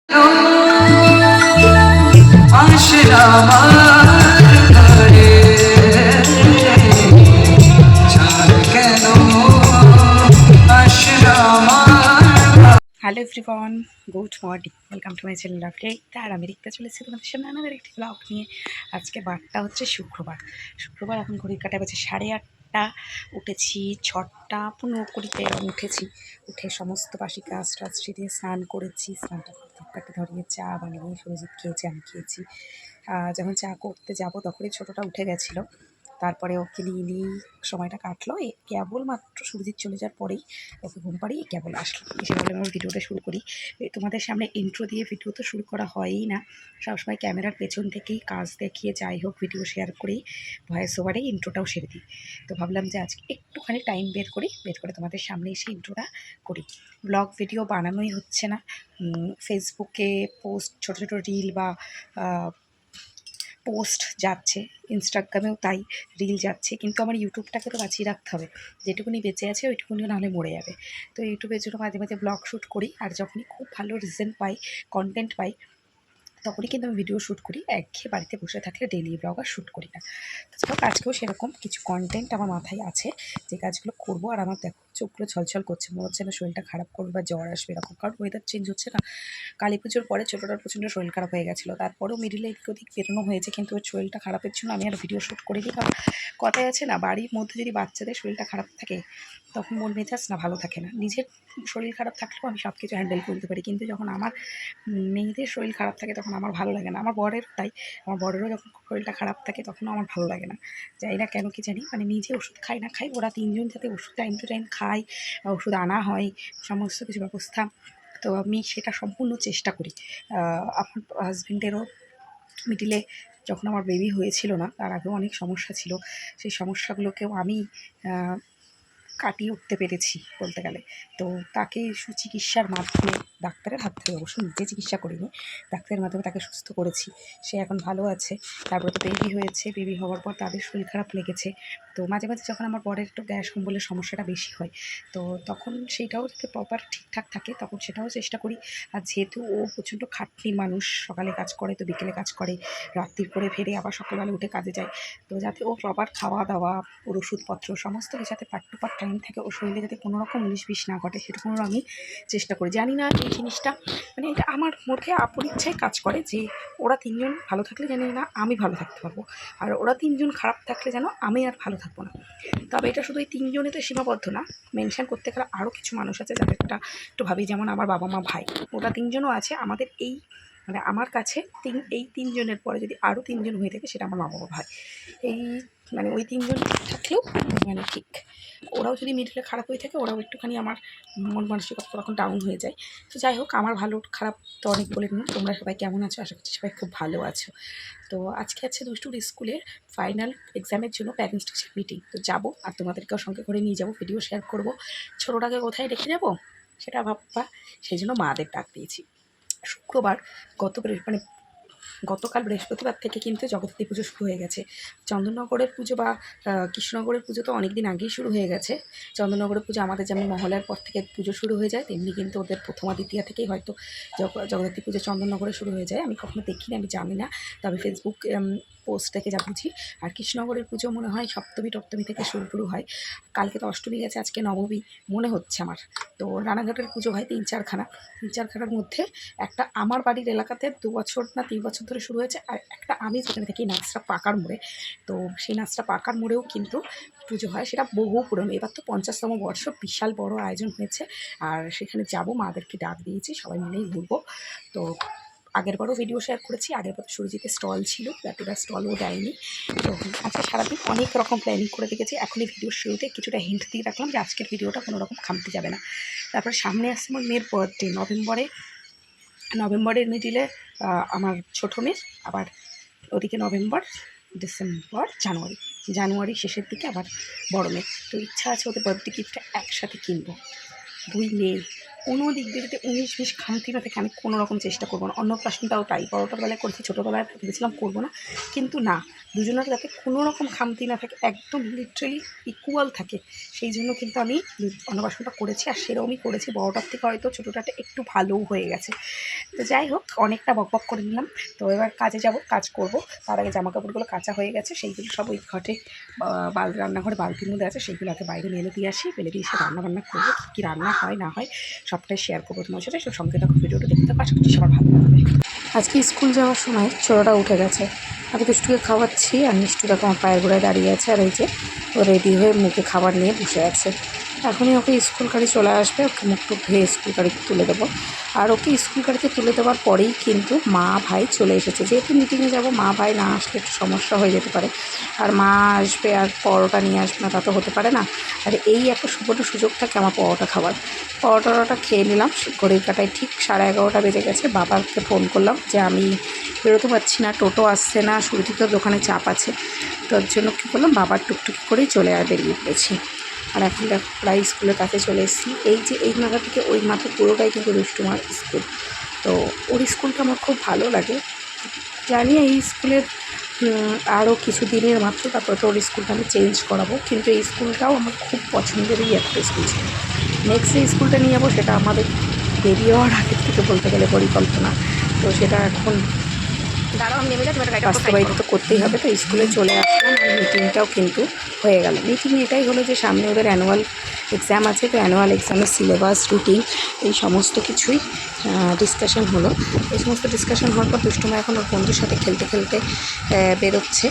Hello everyone, good morning, welcome to my channel update. আর আমি দেখতে চলেছি তোমাদের সামনে আমাদের একটি ব্লগ নিয়ে। আজকে বারটা হচ্ছে শুক্রবার। এখন ঘড়ির কাঁটায় বাজে 8:30। উঠেছি 6:15 উঠেছি। উঠে সমস্ত বাসি কাজ টাজ দিয়ে স্নান করেছি। স্নানটা ধূপকাঠি ধরিয়ে চা বানিয়ে সুরজিৎ খেয়েছি, আমি খেয়েছি। যখন চা করতে যাব তখনই ছোটোটা উঠে গেছিলো। তারপরে ওকে নিয়ে নিয়েই সময়টা কাটলো। কেবলমাত্র সুরজিৎ চলে যাওয়ার পরেই ওকে ঘুম পাড়িয়ে কেবল আসলো। এসে বলে আমার ভিডিওটা শুরু করি। তোমাদের সামনে ইন্ট্রো দিয়ে ভিডিও তো শুরু করা হয়ই না, সবসময় ক্যামেরার পেছন থেকেই কাজ দেখিয়ে যাই হোক ভিডিও শেয়ার করেই ভয়েস ওভারেই ইন্ট্রোটাও সেরে দিই। তো ভাবলাম যে আজকে একটুখানি টাইম বের করে তোমাদের সামনে এসে ইন্ট্রোটা করি। ব্লগ ভিডিও বানানোই হচ্ছে না। ফেসবুকে পোস্ট, ছোটো ছোটো রিল বা পোস্ট যাচ্ছে, ইনস্টাগ্রামেও তাই রিল যাচ্ছে, কিন্তু আমার ইউটিউবটাকে তো বাঁচিয়ে রাখতে হবে। যেটুকুনি বেঁচে আছে ওইটুকুনি নাহলে মরে যাবে। তো ইউটিউবের জন্য মাঝে মাঝে ব্লগ শ্যুট করি, আর যখনই খুব ভালো রিজেন্ট পাই, কন্টেন্ট পাই, তখনই কিন্তু আমি ভিডিও শ্যুট করি। একঘেয়ে বাড়িতে বসে থাকলে ডেইলি ব্লগ আর শ্যুট করি না। তো আজকেও সেরকম কিছু কন্টেন্ট আমার মাথায় আছে, যে কাজগুলো করবো। আর আমার দেখো চোখগুলো ছলছল করছে, মনে হচ্ছে না শরীরটা খারাপ করবে বা জ্বর আসবে এরকম, কারণ ওয়েদার চেঞ্জ হচ্ছে না। কালী পুজোর পরে ছোটোটার প্রচণ্ড শরীর খারাপ হয়ে গেছিলো, তারপরেও মিডিলে এদিক ওদিক বেরোনো হয়েছে, কিন্তু ওর শরীরটা খারাপের জন্য আমি আর ভিডিও শ্যুট করিনি। কারণ কথায় আছে না, বাড়ির মধ্যে যদি বাচ্চাদের শরীরটা খারাপ থাকে তখন মন মেজাজ না ভালো থাকে না। নিজের শরীর খারাপ থাকলেও আমি সব কিছু হ্যান্ডেল করতে পারি, কিন্তু যখন আমার মেয়েদের শরীর খারাপ থাকে তখন আমার ভালো লাগে না। আমার বরেরও তাই, আমার বরেরও যখন শরীরটা খারাপ থাকে তখনও আমার ভালো লাগে না। জানি না কেন কি জানি, মানে নিজে ওষুধ খাই না খাই, ওরা তিনজন যাতে ওষুধ টাইম টু টাইম খায়, ওষুধ আনা হয়, সমস্ত কিছু ব্যবস্থা, তো আমি সেটা সম্পূর্ণ চেষ্টা করি। আমার হাজব্যান্ডেরও মিডিলে যখন আমার বেবি হয়েছিল না, তার আগেও অনেক সমস্যা ছিল, সেই সমস্যাগুলোকেও আমি কাটিয়ে উঠতে পেরেছি বলতে গেলে। তো তাকে সুচিকিৎসার মাধ্যমে, ডাক্তারের হাত থেকে অবশ্য, নিজে চিকিৎসা করিনি, ডাক্তারের মাধ্যমে তাকে সুস্থ করেছি। সে এখন ভালো আছে। তারপরে তো বেবি হয়েছে, বেবি হওয়ার পর তাদের শরীর খারাপ লেগেছে। তো মাঝে মাঝে যখন আমার বরের একটু গ্যাস অম্বলের সমস্যাটা বেশি হয়, তো তখন সেটাও যাতে প্রপার ঠিকঠাক থাকে তখন সেটাও চেষ্টা করি। আর যেহেতু ও প্রচণ্ড খাটনির মানুষ, সকালে কাজ করে তো বিকেলে কাজ করে, রাত্রির করে ফেরে আবার সকালবেলা উঠে কাজে যায়, তো যাতে ও প্রপার খাওয়া দাওয়া, ওর ওষুধপত্র সমস্ত কিছু যাতে পার্ট টু পার্ট টাইম থাকে, ওর শরীরে যাতে কোনো রকম 19-20 না ঘটে, সেটুকুনো আমি চেষ্টা করি। জানি না এই জিনিসটা, মানে এটা আমার মধ্যে আপন ইচ্ছায় কাজ করে, যে ওরা তিনজন ভালো থাকলে জানি না আমি ভালো থাকতে পারবো, আর ওরা তিনজন খারাপ থাকলে যেন আমি আর ভালো থাকবো না। তবে এটা শুধু এই তিনজনে তো সীমাবদ্ধ না, মেনশন করতে গেলে আরও কিছু মানুষ আছে যাদেরটা একটু ভাবি, যেমন আমার বাবা মা ভাই, ওরা তিনজনও আছে আমাদের এই, মানে আমার কাছে এই তিনজনের পরে যদি আরও তিনজন হয়ে থাকে সেটা আমার মা বাবা ভাই। এই মানে ওই তিনজন থাকলেও মানে ঠিক, ওরাও যদি মিডিলে খারাপ হয়ে থাকে, ওরাও একটুখানি আমার মন মানসিকতা তখন ডাউন হয়ে যায়। তো যাই হোক, আমার ভালো খারাপ তো অনেক বলে নিন। তোমরা সবাই কেমন আছো? আশা করছি সবাই খুব ভালো আছো। তো আজকে আছে দুষ্টুর স্কুলের ফাইনাল এক্সামের জন্য প্যারেন্টস টিচার মিটিং। তো যাবো, আর তোমাদেরকেও সঙ্গে করে নিয়ে যাবো, ভিডিও শেয়ার করবো। ছোটোটাকে কোথায় রেখে যাবো সেটা ভাববা, সেই জন্য মাদের ডাক দিয়েছি। শুক্রবার মানে গতকাল বৃহস্পতিবার থেকে কিন্তু জগদ্ধাত্রী পুজো শুরু হয়ে গেছে। চন্দননগরের পুজো বা কৃষ্ণনগরের পুজো তো অনেক দিন আগেই শুরু হয়ে গেছে। চন্দননগরের পুজো আমাদের যেমন মহলার পর থেকে পুজো শুরু হয়ে যায়, তেমনি কিন্তু ওদের প্রথমা দ্বিতীয়া থেকেই হয়তো জগদ্ধাত্রী পুজো চন্দননগরে শুরু হয়ে যায়। আমি কখনো দেখিনি, আমি জানি না, তবে ফেসবুক পোস্ট থেকে যা বুঝি। আর কৃষ্ণনগরের পুজো মনে হয় সপ্তমী টপ্তমী থেকে শুরু হয়। কালকে তো অষ্টমী গেছে, আজকে নবমী মনে হচ্ছে আমার। তো রানাঘাটের পুজো হয় 3-4খানার মধ্যে একটা আমার বাড়ির এলাকাতে 2 বছর না 3 বছর ধরে শুরু হয়েছে, আর একটা আমি যেখানে থাকি নাচটা পাকার মোড়ে, তো সেই নাচটা পাকার মোড়েও কিন্তু পুজো হয়, সেটা বহু পুরনো। এবার তো 50তম বর্ষ, বিশাল বড় আয়োজন হয়েছে, আর সেখানে যাব, মাদেরকে ডাক দিয়েছি, সবাই মিলেই ঘুরবো। তো আগেরবারও ভিডিও শেয়ার করেছি, আগেরবার তো সুরজিতের স্টল ছিল, এবার স্টলও দেয়নি। তো আজকে সারাদিন অনেক রকম প্ল্যানিং করে রেখেছি। এখনই ভিডিওর শুরুতে কিছুটা হিন্ট দিয়ে রাখলাম যে আজকের ভিডিওটা কোনো রকম খামতে যাবে না। তারপর সামনে আসছে আমার মেয়ের বার্থডে, নভেম্বরের মিডিলে আমার ছোটো মেয়ের, আবার ওদিকে নভেম্বর, ডিসেম্বর, জানুয়ারি শেষের দিকে আবার বড় মেয়ে। তো ইচ্ছা আছে ওদের বার্থডে গিফটটা একসাথে কিনবো, 2 মেয়ে, কোনো দিক দিয়ে যাতে 19-20 খামতি না থাকে আমি কোনো রকম চেষ্টা করবো না। অন্নপ্রাশনটাও তাই, বড়োটার বেলায় করেছি, ছোটোবেলায় ভেবেছিলাম করবো না, কিন্তু না, দুজনের যাতে কোনো রকম খামতি না থাকে, একদম লিটারেলি ইকুয়াল থাকে, সেই জন্য কিন্তু আমি অন্নপ্রাশনটা করেছি। আর সেরকমই করেছি, বড়োটার থেকে হয়তো ছোটোটাতে একটু ভালোও হয়ে গেছে। তো যাই হোক, অনেকটা বকবক করে নিলাম। তো এবার কাজে যাব, কাজ করব। তার আগে জামাকাপড়গুলো কাচা হয়ে গেছে, সেইগুলো সব ওই ঘটে রান্নাঘরে বালতির মধ্যে আছে, সেইগুলো আগে বাইরে মেলে দিয়ে আসি। মেলে দিয়ে এসে রান্নাবান্না করবো, কী রান্না হয় না হয় সবটাই শেয়ার করবো তোমার সাথে। সব সঙ্গে থাকো, ভিডিওটা দেখতে থাকো, আশা করছি সবার ভালো লাগবে। আজকে স্কুল যাওয়ার সময় ছোটোটা উঠে গেছে, আমি দুষ্টুকে খাওয়াচ্ছি, আর মিষ্টু দেখো আমার পায়ের গোড়ায় দাঁড়িয়ে আছে, আর এই যে ও রেডি হয়ে মুখে খাবার নিয়ে বসে আছে। এখনই ওকে স্কুল গাড়ি চলে আসবে, ওকে মুখ টুক ধুয়ে স্কুল গাড়িতে তুলে দেবো। আর ওকে স্কুল গাড়িতে তুলে দেওয়ার পরেই কিন্তু মা ভাই চলে এসেছে। যেহেতু মিটিংয়ে যাব, মা ভাই না আসলে একটু সমস্যা হয়ে যেতে পারে। আর মা আসবে আর পরোটা নিয়ে আসবে না, তা তো হতে পারে না। আর এই একটা সুবর্ণ সুযোগ থাকে আমার পরোটা খাবার। পরোটাটা খেয়ে নিলাম, ঘড়ির কাটায় ঠিক 11:30 বেজে গেছে। বাবাকে ফোন করলাম যে আমি বেরোতে পারছি না, টোটো আসছে না, সুরজিত দোকানে চাপ আছে। তার জন্য কী করলাম, বাবার টুকটুকি করেই বেরিয়ে পড়েছি। আর এখন দেখো প্রায় স্কুলের কাছে চলে এসেছি। এই যে এই মাথা থেকে ওই মাথা পুরোটাই কিন্তু দুষ্টুমার স্কুল। তো ওর স্কুলটা আমার খুব ভালো লাগে। জানি এই স্কুলের আরও কিছু দিনের মাত্র, তারপর তো ওর স্কুলটা আমি চেঞ্জ করাবো, কিন্তু এই স্কুলটাও আমার খুব পছন্দেরই একটা স্কুল ছিল। নেক্সট যে স্কুলটা নিয়ে যাবো সেটা আমাদের বেরিয়ে হওয়ার আগের থেকে বলতে গেলে পরিকল্পনা। তো সেটা এখন বাস্তবায়িত তো করতেই হবে। তো স্কুলে চলে আসলাম, আর মিটিংটাও কিন্তু হয়ে গেল। মিটিং এটাই হলো যে সামনে ওদের অ্যানুয়াল এক্সাম আছে, তো অ্যানুয়াল এক্সামের সিলেবাস, রুটিন, এই সমস্ত কিছুই ডিসকাশন হলো। এই সমস্ত ডিসকাশন হওয়ার পর দুষ্টুমা এখন ওর বন্ধুর সাথে খেলতে খেলতে বেরোচ্ছে,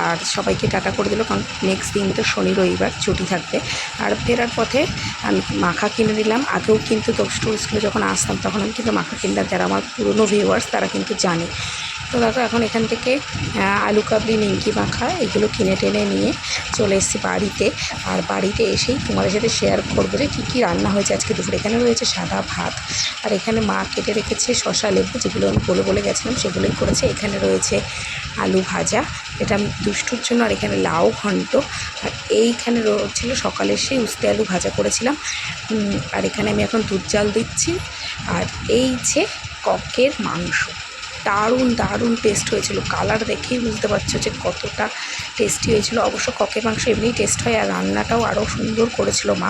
আর সবাইকে টাটা করে দিল, কারণ নেক্সট দিন তো শনি রবিবার ছুটি থাকবে। আর ফেরার পথে আমি মাখা কিনে নিলাম। আগেও কিন্তু দুষ্টুর স্কুলে যখন আসতাম তখন আমি কিন্তু মাখা কিনলাম, যারা আমার পুরনো ভিউয়ার্স তারা কিন্তু জানে। তো দেখো এখন এখান থেকে আলু কাবলি, নিমকি মাখা এগুলো কিনে টেনে নিয়ে চলে এসেছি বাড়িতে। আর বাড়িতে এসেই তোমাদের সাথে শেয়ার করবো যে কী কী রান্না হয়েছে আজকে দুপুরে। এখানে রয়েছে সাদা ভাত, আর এখানে মা কেটে রেখেছে শসা লেবু, যেগুলো আমি বলে গেছিলাম সেগুলোই করেছে। এখানে রয়েছে আলু ভাজা, এটা আমি দুষ্টুর জন্য, আর এখানে লাউ ঘন্ট, আর এইখানে ছিল সকালে সেই উস্তে আলু ভাজা করেছিলাম। আর এখানে আমি এখন দুধ জাল দিচ্ছি। আর এই যে ককের মাংস, দারুণ দারুণ টেস্ট হয়েছিল। কালার দেখেই বুঝতে পারছো যে কতটা টেস্টি হয়েছিল। অবশ্য ককের মাংস এমনিই টেস্ট হয়, আর রান্নাটাও আরও সুন্দর করেছিল মা,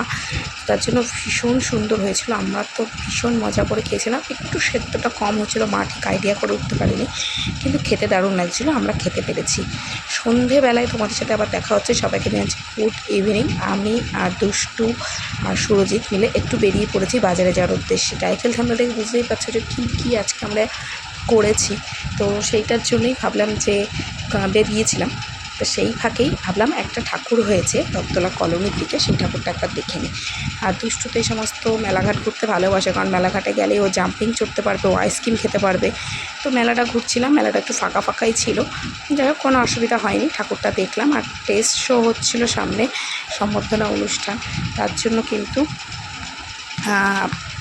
তার জন্য ভীষণ সুন্দর হয়েছিল। আমরা তো ভীষণ মজা করে খেয়েছিলাম। একটু সেদ্ধটা কম হচ্ছিল, মা ঠিক আইডিয়া করে উঠতে পারিনি, কিন্তু খেতে দারুণ লাগছিলো, আমরা খেতে পেরেছি। সন্ধেবেলায় তোমাদের সাথে আবার দেখা হচ্ছে। সবাইকে নিয়ে আছি গুড ইভিনিং। আমি আর দুষ্টু আর সুরজিৎ মিলে একটু বেরিয়ে পড়েছি বাজারে যাওয়ার উদ্দেশ্যে। টাইটেল থাম্বনেল দেখে বুঝতেই পারছো যে কী কী আজকে আমরা করেছি। তো সেইটার জন্যই ভাবলাম যে বেরিয়েছিলাম। তো সেই ফাঁকেই ভাবলাম একটা ঠাকুর হয়েছে রক্তলা কলোনির দিকে, সেই ঠাকুরটা একবার দেখে নিই। আর দুষ্টু তো এই সমস্ত মেলাঘাট ঘুরতে ভালোবাসে, কারণ মেলাঘাটে গেলে ও জাম্পিং চড়তে পারবে, ও আইসক্রিম খেতে পারবে। তো মেলাটা ঘুরছিলাম, মেলাটা একটু ফাঁকা ফাঁকাই ছিল, যাই হোক কোনো অসুবিধা হয়নি। ঠাকুরটা দেখলাম, আর টেস্ট শো হচ্ছিল সামনে, সম্বর্ধনা অনুষ্ঠান, তার জন্য কিন্তু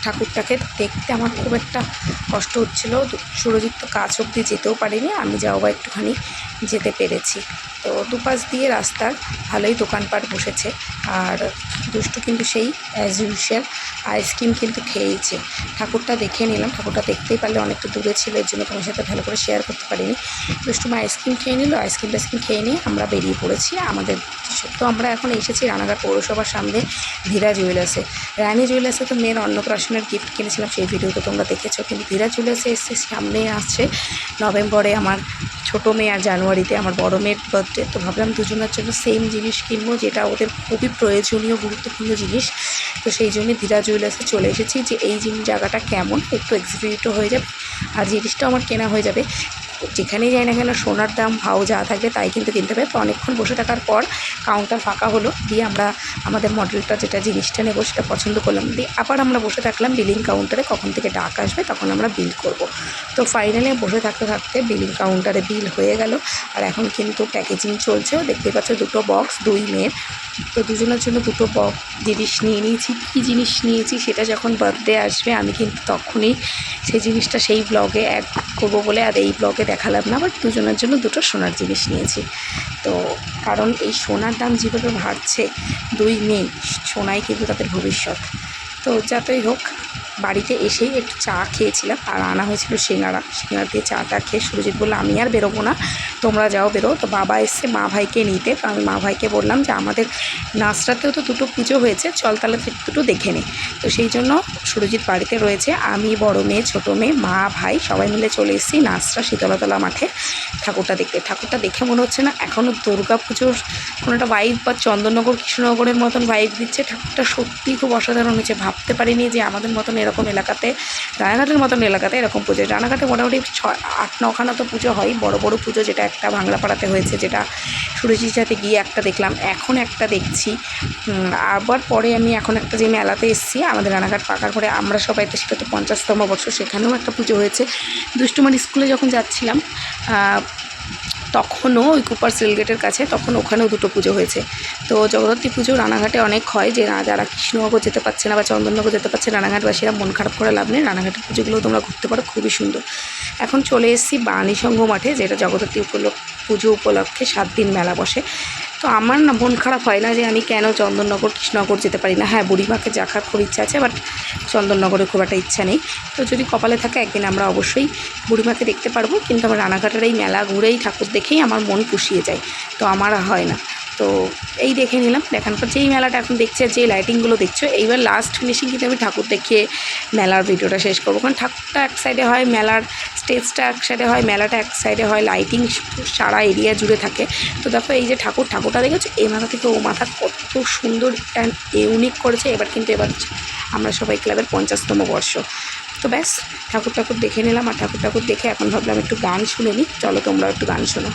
ঠাকুরটাকে দেখতে আমার খুব একটা কষ্ট হচ্ছিলো। সুরজিৎ তো কাছ অবধি যেতেও পারিনি, আমি যাও বা একটুখানি যেতে পেরেছি। তো দুপাশ দিয়ে রাস্তার ভালোই দোকানপাট বসেছে। আর দুষ্টু কিন্তু সেই অ্যাজ ইউজুয়াল আইসক্রিম কিন্তু খেয়েছে। ঠাকুরটা দেখে নিলাম, ঠাকুরটা দেখতেই পারলে অনেকটা দূরে ছিল, এর জন্য তোমার সাথে ভালো করে শেয়ার করতে পারিনি। দুষ্টুমা আইসক্রিম খেয়ে নিল, আইসক্রিম খেয়ে নিয়ে আমরা বেরিয়ে পড়েছি আমাদের। তো আমরা এখন এসেছি রানাঘাট পৌরসভার সামনে ধীরা জুয়েলার্সে। রানী জুয়েলার্সে তো মেয়ের অন্নপ্রাশনের গিফট কিনেছিলাম, সেই ভিডিও তো তোমরা দেখেছো। কিন্তু ধীরা জুয়েলার্সে এসে সামনে আসছে নভেম্বরে আমার ছোটো মেয়ে, আর জানুয়ারিতে আমার বড়ো মেয়ের বার্থডে। তো ভাবলাম দুজনের জন্য সেম জিনিস কিনবো, যেটা ওদের খুবই প্রয়োজনীয় গুরুত্বপূর্ণ জিনিস। তো সেই জন্য ধীরা জুয়েলার্সে চলে এসেছি, যে এই জায়গাটা কেমন একটু এক্সিবিটও হয়ে যাবে, আর জিনিসটাও আমার কেনা হয়ে যাবে। যেখানেই যাই না কেন সোনার দাম ভাও যা থাকবে তাই কিন্তু কিনতে হবে। তো অনেকক্ষণ বসে থাকার পর কাউন্টার ফাঁকা হলো, দিয়ে আমরা আমাদের মডেলটা যেটা জিনিসটা নেবো সেটা পছন্দ করলাম, দিয়ে আবার আমরা বসে থাকলাম বিলিং কাউন্টারে, কখন থেকে ডাক আসবে তখন আমরা বিল করব। তো ফাইনালি বসে থাকতে থাকতে বিলিং কাউন্টারে বিল হয়ে গেল। আর এখন কিন্তু প্যাকেজিং চলছেও, দেখতে পাচ্ছ দুটো বক্স, 2 মেয়ের। তো দুজনের জন্য দুটো জিনিস নিয়ে নিয়েছি। কী জিনিস নিয়েছি সেটা যখন বার্থডে আসবে আমি কিন্তু তখনই সেই জিনিসটা সেই ব্লগে অ্যাড করবো বলে আর এই ব্লগে দেখালাম না, বাট দুজনের জন্য দুটো সোনার জিনিস নিয়েছি। তো কারণ এই সোনার দাম যেভাবে বাড়ছে, 2 মেয়ে সোনাই কিন্তু তাদের ভবিষ্যৎ। তো যাতেই হোক বাড়িতে এসেই একটু চা খেয়েছিলাম, আর আনা হয়েছিল সিঙ্গাড়া দিয়ে চাটা খেয়ে সুরজিৎ বললো আমি আর বেরোবো না, তোমরা যাও বেরো। তো বাবা এসছে মা ভাইকে নিতে, তো আমি মা ভাইকে বললাম যে আমাদের নাচটাতেও তো দুটো পুজো হয়েছে, চল তাহলে দুটো দেখে নিই। তো সেই জন্য সুরজিৎ বাড়িতে রয়েছে, আমি বড় মেয়ে ছোটো মেয়ে মা ভাই সবাই মিলে চলে এসেছি নাচটা শীতলাতলা মাঠে ঠাকুরটা দেখতে। ঠাকুরটা দেখে মনে হচ্ছে না এখনও দুর্গা পুজোর কোনো একটা ভাইব বা চন্দননগর কৃষ্ণনগরের মতন ভাইব দিচ্ছে। ঠাকুরটা সত্যিই খুব অসাধারণ হয়েছে, ভাবতে পারিনি যে আমাদের মতন এরকম এলাকাতে, রানাঘাটের মতন এলাকাতে এরকম পুজো। রানাঘাটে মোটামুটি 8-9খানা তো পুজো হয়, বড় বড় পুজো, যেটা একটা বাংলাপাড়াতে হয়েছে, যেটা সুরজিৎ সাথে গিয়ে একটা দেখলাম, এখন একটা দেখছি। আবার পরে আমি এখন একটা যে মেলাতে এসেছি আমাদের রানাঘাট পাকার পরে আমরা সবাই, তো সেটা তো 50তম বর্ষ, সেখানেও একটা পুজো হয়েছে। দুষ্টুমারি স্কুলে যখন যাচ্ছিলাম তখনও ওই কুপার সেলগেটের কাছে, তখন ওখানেও দুটো পুজো হয়েছে। তো জগদ্ধাত্রী পুজো রানাঘাটে অনেক হয়, যে যারা কৃষ্ণনগর যেতে পারছে না বা চন্দননগর যেতে পারছে, রানাঘাটবাসীরা মন খারাপ করে লাভ নেই, রানাঘাটের পুজোগুলো তোমরা ঘুরতে পারো, খুবই সুন্দর। এখন চলে এসেছি বাণী সংঘ মাঠে, যেটা জগদ্ধাত্রী পুজো উপলক্ষে 7 দিন মেলা বসে। তো আমার না মন খারাপ হয় না যে আমি কেন চন্দননগর কৃষ্ণনগর যেতে পারি না। হ্যাঁ, বুড়িমাকে দেখার খুব ইচ্ছা আছে, বাট চন্দননগরে খুব একটা ইচ্ছা নেই। তো যদি কপালে থাকে একদিন আমরা অবশ্যই বুড়িমাকে দেখতে পারবো, কিন্তু আমার রানাঘাটের এই মেলা ঘুরেই ঠাকুর দেখেই আমার মন পুষিয়ে যায়, তো আমার হয় না। তো এই দেখে নিলাম, দেখানোর পর যেই মেলাটা এখন দেখছে, যে লাইটিংগুলো দেখছো, এইবার লাস্ট ফিনিশিং কিন্তু আমি ঠাকুর দেখিয়ে মেলার ভিডিওটা শেষ করবো। কারণ ঠাকুরটা এক সাইডে হয়, মেলার স্টেজটা এক সাইডে হয়, মেলাটা এক সাইডে হয়, লাইটিং সারা এরিয়া জুড়ে থাকে। তো দেখো এই যে ঠাকুরটা দেখেছো, এই মাথা থেকে ও মাথা কত সুন্দর অ্যান্ড ইউনিক করেছে। এবার আমরা সবাই ক্লাবের 50তম বর্ষ। তো ব্যাস ঠাকুর দেখে নিলাম, আর ঠাকুর দেখে এখন ভাবলাম একটু গান শুনে নিই। চলো তোমরা একটু গান শোনো।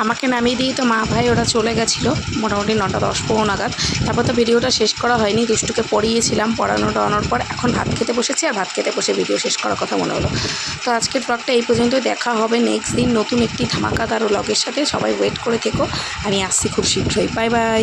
আমাকে নামিয়ে দিয়ে তো মা ভাই ওরা চলে গেছিলো মোটামুটি 9:10-15 নাগাদ। তারপর তো ভিডিওটা শেষ করা হয়নি, দুষ্টুকে পড়িয়েছিলাম, পড়ানোর পর এখন ভাত খেতে বসেছি, আর ভাত খেতে বসে ভিডিও শেষ করার কথা মনে হলো। তো আজকের ব্লগটা এই পর্যন্তই, দেখা হবে নেক্সট দিন নতুন একটি ধামাকাদার ব্লগের সাথে। সবাই ওয়েট করে থেকো, আমি আসছি খুব শীঘ্রই। Bye bye.